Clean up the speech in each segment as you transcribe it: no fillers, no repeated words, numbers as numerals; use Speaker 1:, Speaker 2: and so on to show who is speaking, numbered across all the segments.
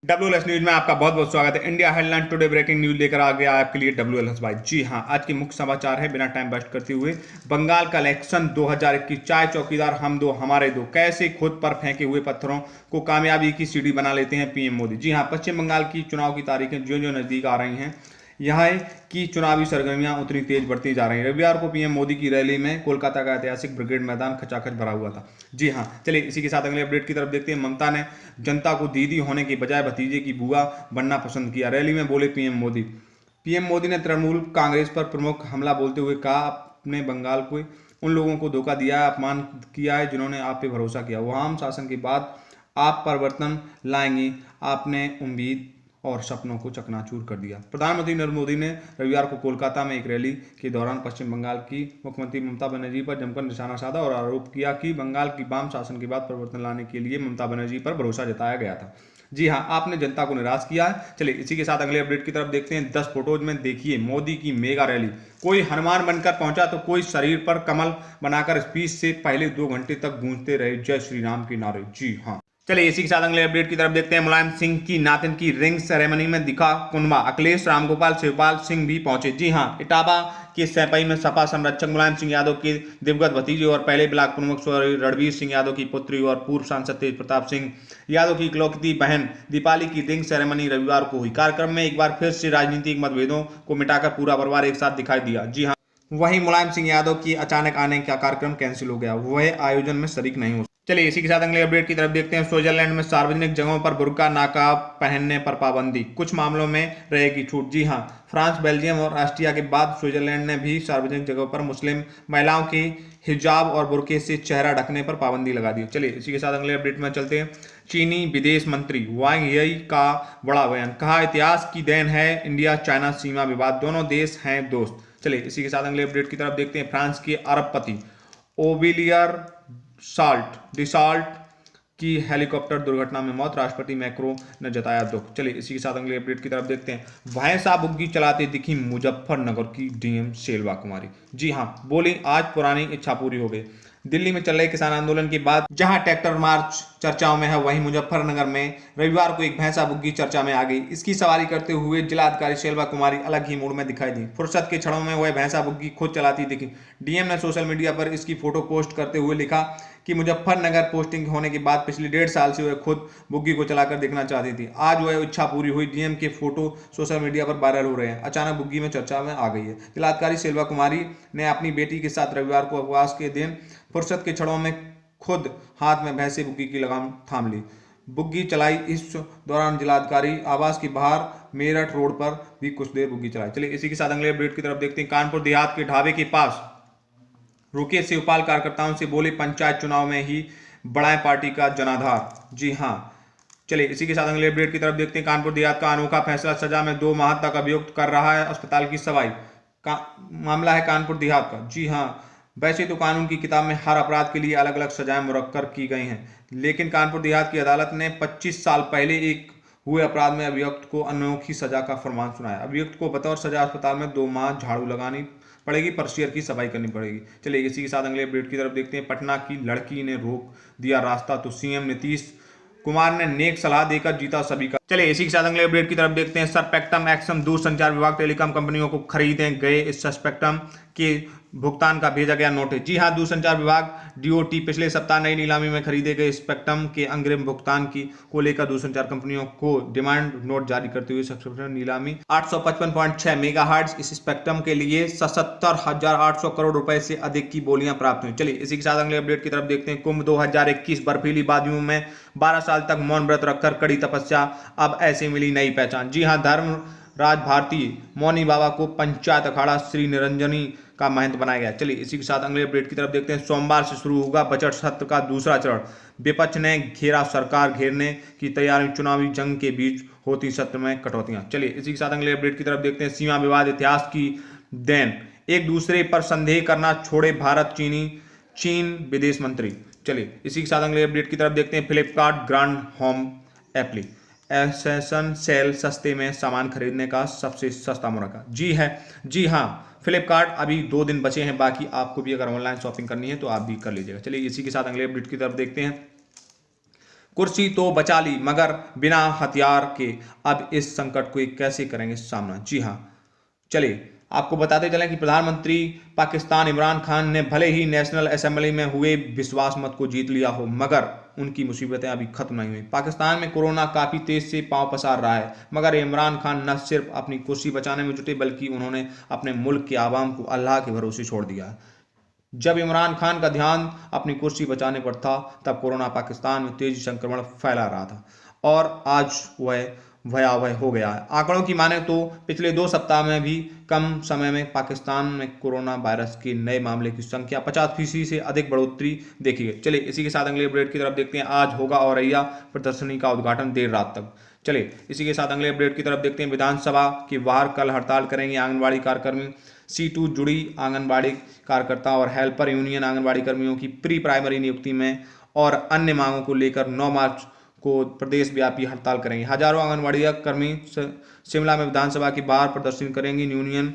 Speaker 1: WLS news में आपका बहुत बहुत स्वागत है। India headline today breaking news लेकर आ गया आपके लिए WLS भाई। जी हां, आज के मुख्य समाचार है बिना टाइम वेस्ट करते हुए। बंगाल का इलेक्शन 2021, चाय चौकीदार हम दो हमारे दो, कैसे खुद पर फेंके हुए पत्थरों को कामयाबी की सीढ़ी बना लेते हैं पीएम मोदी। जी हां, पश्चिम बंगाल की चुनाव की तारीखें जो जो नजदीक आ रही हैं, यहाँ की चुनावी सरगर्मियां उतनी तेज बढ़ती जा रही हैं। रविवार को पीएम मोदी की रैली में कोलकाता का ऐतिहासिक ब्रिगेड मैदान खचाखच भरा हुआ था। जी हां, चलिए इसी के साथ अगले अपडेट की तरफ देखते हैं। ममता ने जनता को दीदी होने की बजाय भतीजे की बुआ बनना पसंद किया। रैली में बोले पीएम मोदी। पीएम मोदी ने तृणमूल कांग्रेस पर प्रमुख हमला बोलते हुए कहा, आपने बंगाल को उन लोगों को धोखा दिया है, अपमान किया है जिन्होंने आप पे भरोसा किया। वहां हम शासन के बाद आप परिवर्तन लाएंगी, आपने उम्मीद और सपनों को चकनाचूर कर दिया। प्रधानमंत्री नरेंद्र मोदी ने रविवार को कोलकाता में एक रैली के दौरान पश्चिम बंगाल की मुख्यमंत्री ममता बनर्जी पर जमकर निशाना साधा और आरोप किया कि बंगाल की वाम शासन के बाद परिवर्तन लाने के लिए ममता बनर्जी पर भरोसा जताया गया था। जी हां, आपने जनता को निराश किया है। चलिए इसी के साथ अगले अपडेट की तरफ देखते हैं। 10 फोटोज में देखिए मोदी की मेगा रैली। कोई हनुमान बनकर पहुंचा तो कोई शरीर पर कमल बनाकर स्पीच से पहले 2 घंटे तक गूंजते रहे जय श्री राम के नारे। जी हां, चलिए इसी के साथ अगले अपडेट की तरफ देखते हैं। मुलायम सिंह की नातिन की रिंग सेरेमनी में दिखा कुनबा। अखिलेश, रामगोपाल, शिवपाल सिंह भी पहुंचे। जी हां, इटावा के सैपई में सपा संरक्षक मुलायम सिंह यादव के दिवंगत भतीजे और पहले ब्लॉक प्रमुख रणवीर सिंह यादव की पुत्री और पूर्व सांसद तेज प्रताप सिंह यादव की इकलौती बहन दीपाली की रिंग सेरेमनी रविवार को हुई। कार्यक्रम में एक बार फिर से राजनीतिक मतभेदों को मिटाकर पूरा परिवार एक साथ दिखाई दिया। जी हाँ, वहीं मुलायम सिंह यादव की अचानक आने का कार्यक्रम कैंसिल हो गया, वह आयोजन में शरीक नहीं हो। चलिए इसी के साथ अगले अपडेट की तरफ देखते हैं। स्विट्जरलैंड में सार्वजनिक जगहों पर बुर्का नाकाब पहनने पर पाबंदी, कुछ मामलों में रहेगी छूट। जी हां, फ्रांस, बेल्जियम और ऑस्ट्रिया के बाद स्विट्जरलैंड ने भी सार्वजनिक जगहों पर मुस्लिम महिलाओं की हिजाब और बुर्के से चेहरा ढकने पर पाबंदी लगा दी। चलिए इसी के साथ अगले अपडेट में चलते हैं। चीनी विदेश मंत्री वांग यी का बड़ा बयान, कहा इतिहास की देन है इंडिया चाइना सीमा विवाद, दोनों देश हैं दोस्त। चलिए इसी के साथ अगले अपडेट की तरफ देखते हैं। फ्रांस के अरबपति ओबिलियर डिसाल्ट की हेलीकॉप्टर दुर्घटना में मौत, राष्ट्रपति मैक्रो ने जताया दुख। चलिए इसी के साथ अगले अपडेट की तरफ देखते हैं। भैंसा बुग्गी चलाते दिखी मुजफ्फरनगर की डीएम शेलवा कुमारी। जी हां, बोली आज पुरानी इच्छा पूरी हो गई। दिल्ली में चल रहे किसान आंदोलन के बाद जहां ट्रैक्टर मार्च चर्चाओं में है, वहीं मुजफ्फरनगर में रविवार को एक भैंसा बुग्गी चर्चा में आ गई। इसकी सवारी करते हुए जिलाधिकारी शेलवा कुमारी अलग ही मूड में दिखाई दी। फुर्सत के क्षणों में वह भैंसा बुग्गी खुद चलाती दिखी। डीएम ने सोशल मीडिया पर इसकी फोटो पोस्ट करते हुए लिखा कि मुजफ्फरनगर पोस्टिंग होने के बाद पिछले 1.5 साल से वह खुद बुग्गी को चलाकर देखना चाहती थी। आज वह इच्छा पूरी हुई। डीएम के फोटो सोशल मीडिया पर वायरल हो रहे हैं। अचानक बुग्गी में चर्चा में आ गई है। जिलाधिकारी शेलवा कुमारी ने अपनी बेटी के साथ रविवार को उपवास के दिन फुर्सत के क्षणों में खुद हाथ में भैंसे बुग्गी की लगाम थाम ली, बुग्गी चलाई। इस दौरान जिलाधिकारी आवास के बाहर मेरठ रोड पर भी कुछ देर बुग्गी चलाई। चलिए इसी के साथ अगले अपडेट की तरफ देखते हैं। कानपुर देहात के ढाबे के पास रुके शिवपाल कार्यकर्ताओं से बोले पंचायत चुनाव में ही बढ़ाएं पार्टी का जनाधार। जी हां, चलिए इसी के साथ अगले अपडेट की तरफ देखते हैं। कानपुर देहात का अनोखा फैसला, सजा में 2 माह तक अभियुक्त कर रहा है अस्पताल की सफाई का मामला है कानपुर देहात का। जी हां, वैसे तो कानून की किताब में हर अपराध के लिए अलग अलग सजाएं मुकर्रर की गई हैं, लेकिन कानपुर देहात की अदालत ने 25 साल पहले एक हुए अपराध में अभियुक्त को अनोखी सजा का फरमान सुनाया। अभियुक्त को बतौर सजा अस्पताल में 2 माह झाड़ू लगानी पड़ेगी, परसियर की सफाई करनी पड़ेगी। चलिए इसी के साथ अगले अपडेट की तरफ देखते हैं। पटना की लड़की ने रोक दिया रास्ता तो सीएम नीतीश कुमार ने नेक सलाह देकर जीता सभी का। चलिए इसी के साथ अगले अपडेट की तरफ देखते हैं। स्पेक्ट्रम एक्शन, दूरसंचार विभाग टेलीकॉम कंपनियों को खरीदे गए इस स्पेक्ट्रम के भुगतान का भेजा गया नोटिस। जी हां, दूरसंचार विभाग डीओटी पिछले सप्ताह नई नीलामी में खरीदे गए स्पेक्ट्रम के अग्रिम भुगतान को लेकर दूरसंचार कंपनियों को डिमांड नोट जारी करते हुए स्पेक्ट्रम नीलामी 855.6 मेगाहर्ट्ज इस स्पेक्ट्रम के लिए 77,800 करोड़ रुपए से अधिक की बोलियां प्राप्त हुई। चलिए इसी के साथ अगले अपडेट की तरफ देखते हैं। कुंभ 2021, बर्फीली वादियों में 12 साल तक मौन व्रत रखकर कड़ी तपस्या, अब ऐसे मिली नई पहचान। जी हां, धर्म राज भारतीय मौनी बाबा को पंचायत अखाड़ा श्री निरंजनी का महंत बनाया गया। चलिए इसी के साथ अगले अपडेट की तरफ देखते हैं। सोमवार से शुरू होगा बजट सत्र का दूसरा चरण, विपक्ष ने घेरा सरकार घेरने की तैयारी, चुनावी जंग के बीच होती सत्र में कटौतियां। चलिए इसी के साथ अगले अपडेट की तरफ देखते हैं। सीमा विवाद इतिहास की देन, एक दूसरे पर संदेह करना छोड़े भारत चीन विदेश मंत्री। चलिए इसी के साथ अगले अपडेट की तरफ देखते हैं। Flipkart grand home application sale, सस्ते में सामान खरीदने का सबसे सस्ता मौका। जी हां, फ्लिपकार्ट अभी 2 दिन बचे हैं बाकी, आपको भी अगर ऑनलाइन शॉपिंग करनी है तो आप भी कर लीजिएगा। चलिए इसी के साथ अगले अपडेट की तरफ देखते हैं। कुर्सी तो बचा ली मगर बिना हथियार के। अब इस संकट को कैसे करेंगे सामना। जी हाँ, चलिए आपको बताते चलें कि प्रधानमंत्री पाकिस्तान इमरान खान ने भले ही नेशनल असेंबली में हुए विश्वास मत को जीत लिया हो, मगर उनकी मुसीबतें अभी खत्म नहीं हुई। पाकिस्तान में कोरोना काफी तेज से पांव पसार रहा है, मगर इमरान खान न सिर्फ अपनी कुर्सी बचाने में जुटे बल्कि उन्होंने अपने मुल्क के आवाम को अल्लाह के भरोसे छोड़ दिया है। जब इमरान खान का ध्यान अपनी कुर्सी बचाने पर था, तब कोरोना पाकिस्तान में तेजी संक्रमण फैला रहा था और आज वह भयावह हो गया है। आंकड़ों की माने तो पिछले 2 सप्ताह में भी कम समय में पाकिस्तान में कोरोना वायरस के नए मामले की संख्या 50% से अधिक बढ़ोतरी देखी गई। चलिए इसी के साथ अगले अपडेट की तरफ देखते हैं। आज होगा औरैया प्रदर्शनी का उद्घाटन देर रात तक। चलिए इसी के साथ अगले अपडेट की तरफ देखते हैं। विधानसभा के बाहर कल हड़ताल करेंगे आंगनबाड़ी कार्यकर्मी। C2 जुड़ी आंगनबाड़ी कार्यकर्ता और हेल्पर यूनियन आंगनबाड़ी कर्मियों की प्री प्राइमरी नियुक्ति में और अन्य मांगों को लेकर 9 मार्च को प्रदेश व्यापी हड़ताल करेंगे। हजारों आंगनबाड़ी कर्मी शिमला में विधानसभा के बाहर प्रदर्शन करेंगे। यूनियन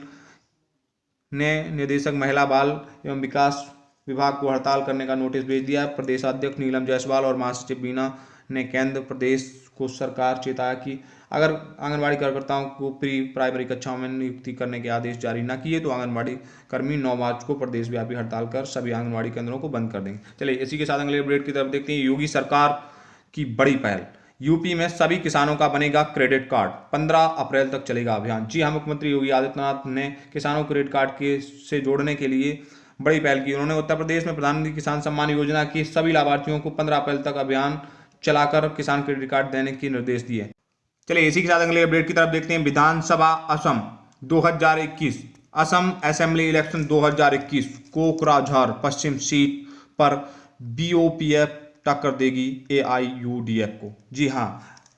Speaker 1: ने निदेशक महिला बाल एवं विकास विभाग को हड़ताल करने का नोटिस भेज दिया है। प्रदेशाध्यक्ष नीलम जायसवाल और महासचिव बीना ने केंद्र प्रदेश को सरकार चेताया कि अगर आंगनबाड़ी कार्यकर्ताओं को प्री प्राइमरी कक्षाओं में नियुक्ति करने के आदेश जारी न किए तो आंगनबाड़ी कर्मी 9 मार्च को प्रदेश व्यापी हड़ताल कर सभी आंगनबाड़ी केंद्रों को बंद कर देंगे। चलिए इसी के साथ अगले अपडेट की तरफ देखते हैं। योगी सरकार की बड़ी पहल, यूपी में सभी किसानों का बनेगा क्रेडिट कार्ड, 15 अप्रैल तक चलेगा अभियान। जी हाँ, मुख्यमंत्री योगी आदित्यनाथ ने किसानों को क्रेडिट कार्ड के से जोड़ने के लिए बड़ी पहल की। उन्होंने उत्तर प्रदेश में प्रधानमंत्री किसान सम्मान योजना के सभी लाभार्थियों को 15 अप्रैल तक अभियान चलाकर किसान क्रेडिट कार्ड देने के निर्देश दिए। चलिए इसी के साथ अगले अपडेट की तरफ देखते हैं। विधानसभा असम 2021 असम असेंबली इलेक्शन 2021 कोकराझार पश्चिम सीट पर BOPF टक्कर देगी AIUDF को। जी हाँ,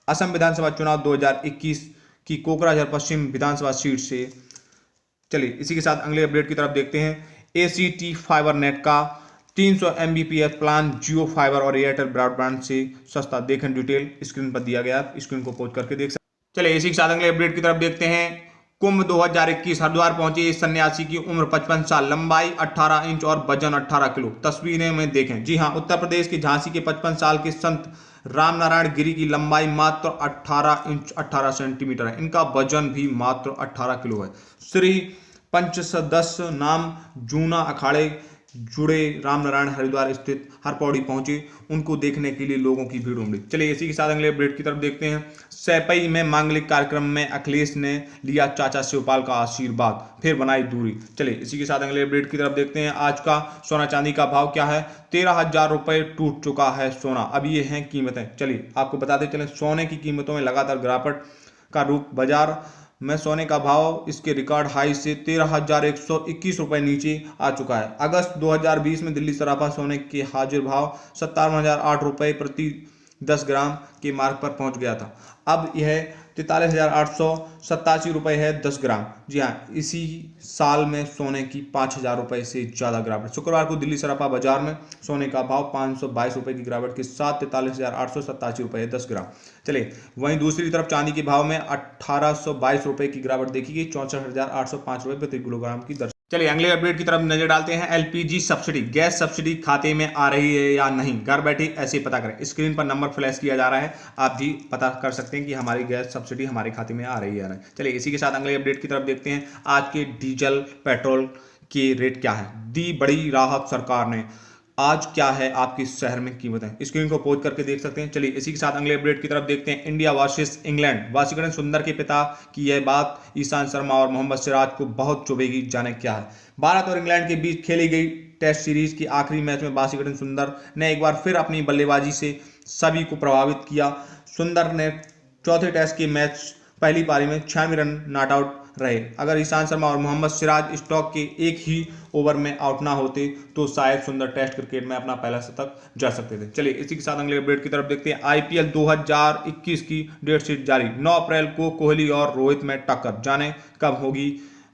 Speaker 1: असम विधानसभा चुनाव 2021 की कोकराझार पश्चिम विधानसभा सीट से। चलिए इसी के साथ अगले अपडेट की तरफ देखते हैं। ACT फाइबर नेट का 300 Mbps प्लान जियो फाइबर और एयरटेल ब्रॉडबैंड से सस्ता। देखें डिटेल स्क्रीन पर दिया गया, स्क्रीन को पोस्ट करके देख सकते हैं। चलिए इसी के साथ अगले अपडेट की तरफ देखते हैं। कुंभ 2021 हरिद्वार पहुंचे इस सन्यासी की उम्र 55 साल, लंबाई 18 इंच और वजन 18 किलो। तस्वीरें में देखें। जी हाँ, उत्तर प्रदेश के झांसी के 55 साल के संत रामनारायण गिरी की लंबाई मात्र 18 इंच 18 सेंटीमीटर है। इनका वजन भी मात्र 18 किलो है। श्री पंचसदस्य नाम जूना अखाड़े जुड़े रामनारायण हरिद्वार स्थित हरपौड़ी पहुंचे, उनको देखने के लिए लोगों की भीड़ उमड़ी। चलिए इसी के साथ अगले अपडेट की तरफ देखते हैं। सैपई में मांगलिक कार्यक्रम में अखिलेश ने लिया चाचा शिवपाल का आशीर्वाद, फिर बनाई दूरी। चलिए इसी के साथ अगले अपडेट की तरफ देखते हैं। आज का सोना चांदी का भाव क्या है। 13,000 रुपये टूट चुका है सोना। अब ये हैं कीमतें। चलिए आपको बताते चलें, सोने की कीमतों में लगातार गिरावट का रुख। बाजार में सोने का भाव इसके रिकॉर्ड हाई से 13,121 रुपये नीचे आ चुका है। अगस्त 2020 में दिल्ली सराफा सोने के हाजिर भाव 57,008 रुपये प्रति 10 ग्राम के मार्ग पर पहुंच गया था। अब यह 43,887 रुपये है 10 ग्राम। जी हाँ, इसी साल में सोने की 5,000 रुपये से ज़्यादा गिरावट। शुक्रवार को दिल्ली सराफा बाजार में सोने का भाव 522 रुपये की गिरावट के साथ 43,887 रुपये 10 ग्राम। चलिए वहीं दूसरी तरफ चांदी के भाव में 1,822 रुपये की गिरावट देखी गई, 64,805 रुपये प्रति किलोग्राम की दर। चलिए अगले अपडेट की तरफ नजर डालते हैं। LPG सब्सिडी, गैस सब्सिडी खाते में आ रही है या नहीं, घर बैठे ऐसे पता करें। स्क्रीन पर नंबर फ्लैश किया जा रहा है, आप भी पता कर सकते हैं कि हमारी गैस सब्सिडी हमारे खाते में आ रही है या नहीं। चलिए इसी के साथ अगले अपडेट की तरफ देखते हैं। आज के डीजल पेट्रोल के रेट क्या है, दी बड़ी राहत सरकार ने। आज क्या है आपके शहर में कीमतें, स्क्रीन को पोस्ट करके देख सकते हैं। चलिए इसी के साथ अगले अपडेट की तरफ देखते हैं। इंडिया वर्सेस इंग्लैंड, वाशिंगटन सुंदर के पिता की यह बात ईशांत शर्मा और मोहम्मद सिराज को बहुत चुभेगी, जाने क्या है। भारत और इंग्लैंड के बीच खेली गई टेस्ट सीरीज के आखिरी मैच में वाशिंगटन सुंदर ने एक बार फिर अपनी बल्लेबाजी से सभी को प्रभावित किया। सुंदर ने चौथे टेस्ट के मैच पहली पारी में 96 रन नॉट आउट रहे। अगर ईशांत शर्मा और मोहम्मद सिराज स्टॉक के एक ही ओवर में आउट ना होते तो शायद सुंदर टेस्ट क्रिकेट में अपना पहला शतक जा सकते थे। चलिए इसी के साथ अगले अपडेट की तरफ देखते हैं। IPL 2021 की डेट शीट जारी, 9 अप्रैल को कोहली और रोहित में टक्कर, जाने कब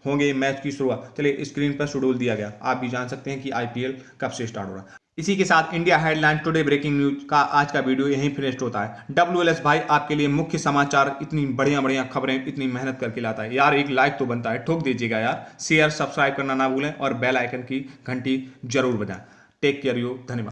Speaker 1: होंगे मैच की शुरुआत। चलिए स्क्रीन पर शेड्यूल दिया गया, आप भी जान सकते हैं कि IPL कब से स्टार्ट हो रहा है। इसी के साथ India headline today breaking news का आज का वीडियो यहीं फिनिश्ड होता है। WLS भाई आपके लिए मुख्य समाचार, इतनी बढ़िया खबरें इतनी मेहनत करके लाता है यार, एक लाइक तो बनता है, ठोक दीजिएगा यार, शेयर सब्सक्राइब करना ना भूलें और बेल आइकन की घंटी जरूर बजाएं। टेक केयर यू, धन्यवाद।